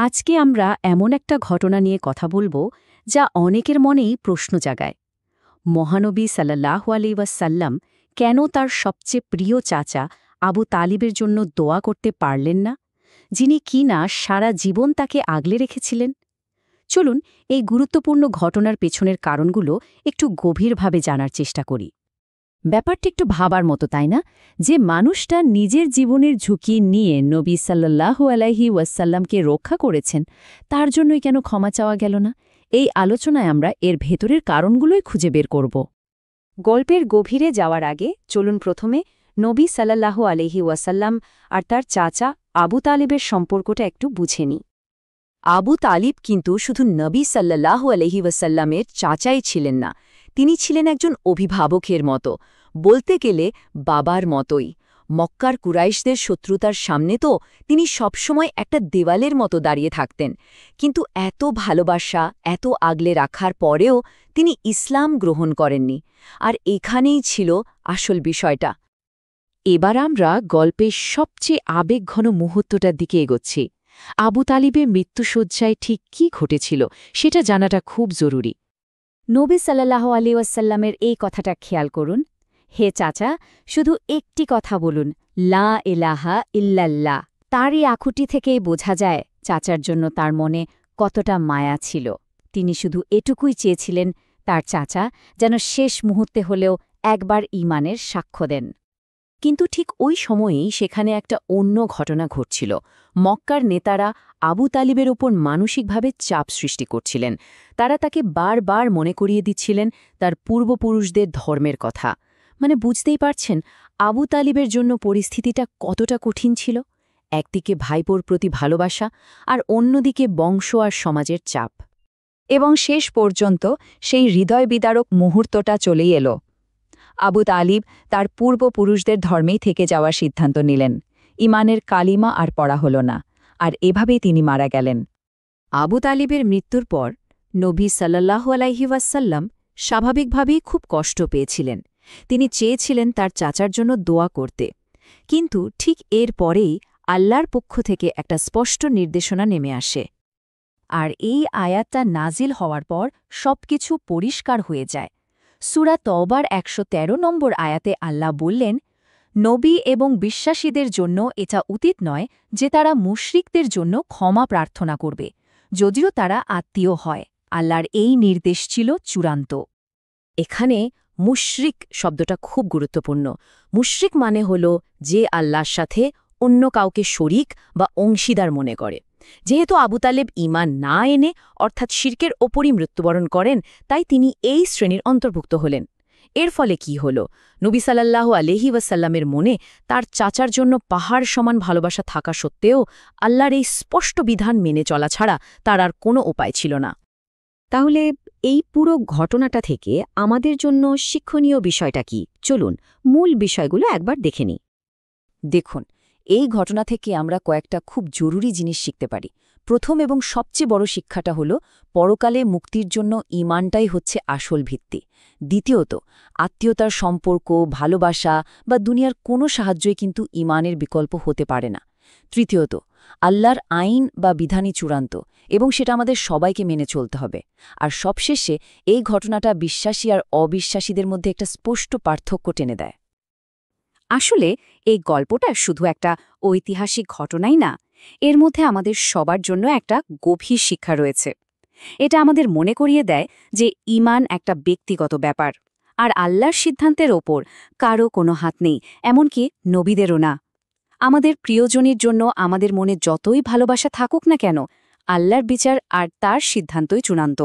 আজকে আমরা এমন একটা ঘটনা নিয়ে কথা বলবো যা অনেকের মনেই প্রশ্ন জাগায়। মহানবী সাল্লাল্লাহু আলাইহি ওয়াসাল্লাম কেন তার সবচেয়ে প্রিয় চাচা আবু তালিবের জন্য দোয়া করতে পারলেন না, যিনি কিনা সারা জীবন তাকে আগলে রেখেছিলেন? চলুন এই গুরুত্বপূর্ণ ঘটনার পেছনের কারণগুলো একটু গভীরভাবে জানার চেষ্টা করি। ব্যাপারটা একটু ভাবার মতো, তাই না? যে মানুষটা নিজের জীবনের ঝুঁকি নিয়ে নবী সাল্লাল্লাহু আলাইহি ওয়াসাল্লামকে রক্ষা করেছেন, তার জন্যই কেন ক্ষমা চাওয়া গেল না? এই আলোচনায় আমরা এর ভেতরের কারণগুলোই খুঁজে বের করব। গল্পের গভীরে যাওয়ার আগে চলুন প্রথমে নবী সাল্লাল্লাহু আলাইহি ওয়াসাল্লাম আর তার চাচা আবু তালিবের সম্পর্কটা একটু বুঝে নিই। আবু তালিব কিন্তু শুধু নবী সাল্লাল্লাহু আলাইহি ওয়াসাল্লামের চাচাই ছিলেন না, তিনি ছিলেন একজন অভিভাবকের মতো, বলতে গেলে বাবার মতোই। মক্কার কুরাইশদের শত্রুতার সামনে তো তিনি সবসময় একটা দেওয়ালের মতো দাঁড়িয়ে থাকতেন। কিন্তু এত ভালোবাসা, এত আগলে রাখার পরেও তিনি ইসলাম গ্রহণ করেননি। আর এখানেই ছিল আসল বিষয়টা। এবার আমরা গল্পের সবচেয়ে আবেগঘন মুহূর্তটার দিকে এগোচ্ছি। আবু তালিবের মৃত্যুশয্যায় ঠিক কী ঘটেছিল সেটা জানাটা খুব জরুরি। নবী সাল্লাল্লাহু আলাইহি ওয়াসাল্লামের এই কথাটা খেয়াল করুন। হে চাচা, শুধু একটি কথা বলুন, লা ইলাহা ইল্লাল্লাহ। তার এই আকুতি থেকেই বোঝা যায় চাচার জন্য তার মনে কতটা মায়া ছিল। তিনি শুধু এটুকুই চেয়েছিলেন তার চাচা যেন শেষ মুহূর্তে হলেও একবার ঈমানের সাক্ষ্য দেন। কিন্তু ঠিক ওই সময়েই সেখানে একটা অন্য ঘটনা ঘটছিল। মক্কার নেতারা আবু তালিবের ওপর মানসিকভাবে চাপ সৃষ্টি করছিলেন। তারা তাকে বারবার মনে করিয়ে দিচ্ছিলেন তার পূর্বপুরুষদের ধর্মের কথা। মানে বুঝতেই পারছেন আবু তালিবের জন্য পরিস্থিতিটা কতটা কঠিন ছিল। একদিকে ভাইপোর প্রতি ভালোবাসা আর অন্যদিকে বংশ আর সমাজের চাপ। এবং শেষ পর্যন্ত সেই হৃদয়বিদারক মুহূর্তটা চলেই এলো। আবু তালিব তার পূর্বপুরুষদের ধর্মেই থেকে যাওয়ার সিদ্ধান্ত নিলেন। ঈমানের কালিমা আর পড়া হল না, আর এভাবেই তিনি মারা গেলেন। আবু তালিবের মৃত্যুর পর নবী সাল্লাল্লাহু আলাইহি ওয়াসাল্লাম স্বাভাবিকভাবেই খুব কষ্ট পেয়েছিলেন। তিনি চেয়েছিলেন তার চাচার জন্য দোয়া করতে। কিন্তু ঠিক এর পরেই আল্লাহর পক্ষ থেকে একটা স্পষ্ট নির্দেশনা নেমে আসে। আর এই আয়াতটা নাজিল হওয়ার পর সবকিছু পরিষ্কার হয়ে যায়। সূরা তওবার ১১৩ নম্বর আয়াতে আল্লাহ বললেন, নবী এবং বিশ্বাসীদের জন্য এটা উচিত নয় যে তারা মুশরিকদের জন্য ক্ষমা প্রার্থনা করবে, যদিও তারা আত্মীয় হয়। আল্লাহর এই নির্দেশ ছিল চূড়ান্ত। এখানে মুশরিক শব্দটা খুব গুরুত্বপূর্ণ। মুশরিক মানে হল যে আল্লাহর সাথে অন্য কাউকে শরিক বা অংশীদার মনে করে। যেহেতু আবু তালেব ঈমান না এনে অর্থাৎ শিরকের ওপরই মৃত্যুবরণ করেন, তাই তিনি এই শ্রেণীর অন্তর্ভুক্ত হলেন। এর ফলে কি হল? নবী সাল্লাল্লাহু আলাইহি ওয়াসাল্লামের মনে তার চাচার জন্য পাহাড় সমান ভালোবাসা থাকা সত্ত্বেও আল্লাহর এই স্পষ্ট বিধান মেনে চলা ছাড়া তার আর কোনো উপায় ছিল না। তাহলে এই পুরো ঘটনাটা থেকে আমাদের জন্য শিক্ষণীয় বিষয়টা কি? চলুন মূল বিষয়গুলো একবার দেখে নিই। দেখুন, এই ঘটনা থেকে আমরা কয়েকটা খুব জরুরি জিনিস শিখতে পারি। প্রথম এবং সবচেয়ে বড় শিক্ষাটা হলো পরকালে মুক্তির জন্য ঈমানটাই হচ্ছে আসল ভিত্তি। দ্বিতীয়ত, আত্মীয়তার সম্পর্ক, ভালোবাসা বা দুনিয়ার কোনো সাহায্যই কিন্তু ঈমানের বিকল্প হতে পারে না। তৃতীয়ত, আল্লাহর আইন বা বিধানই চূড়ান্ত এবং সেটা আমাদের সবাইকে মেনে চলতে হবে। আর সবশেষে এই ঘটনাটা বিশ্বাসী আর অবিশ্বাসীদের মধ্যে একটা স্পষ্ট পার্থক্য টেনে দেয়। আসলে এই গল্পটা শুধু একটা ঐতিহাসিক ঘটনাই না, এর মধ্যে আমাদের সবার জন্য একটা গভীর শিক্ষা রয়েছে। এটা আমাদের মনে করিয়ে দেয় যে ঈমান একটা ব্যক্তিগত ব্যাপার, আর আল্লাহর সিদ্ধান্তের ওপর কারও কোনো হাত নেই, এমনকি নবীদেরও না। আমাদের প্রিয়জনের জন্য আমাদের মনে যতই ভালোবাসা থাকুক না কেন, আল্লাহর বিচার আর তার সিদ্ধান্তই চূড়ান্ত।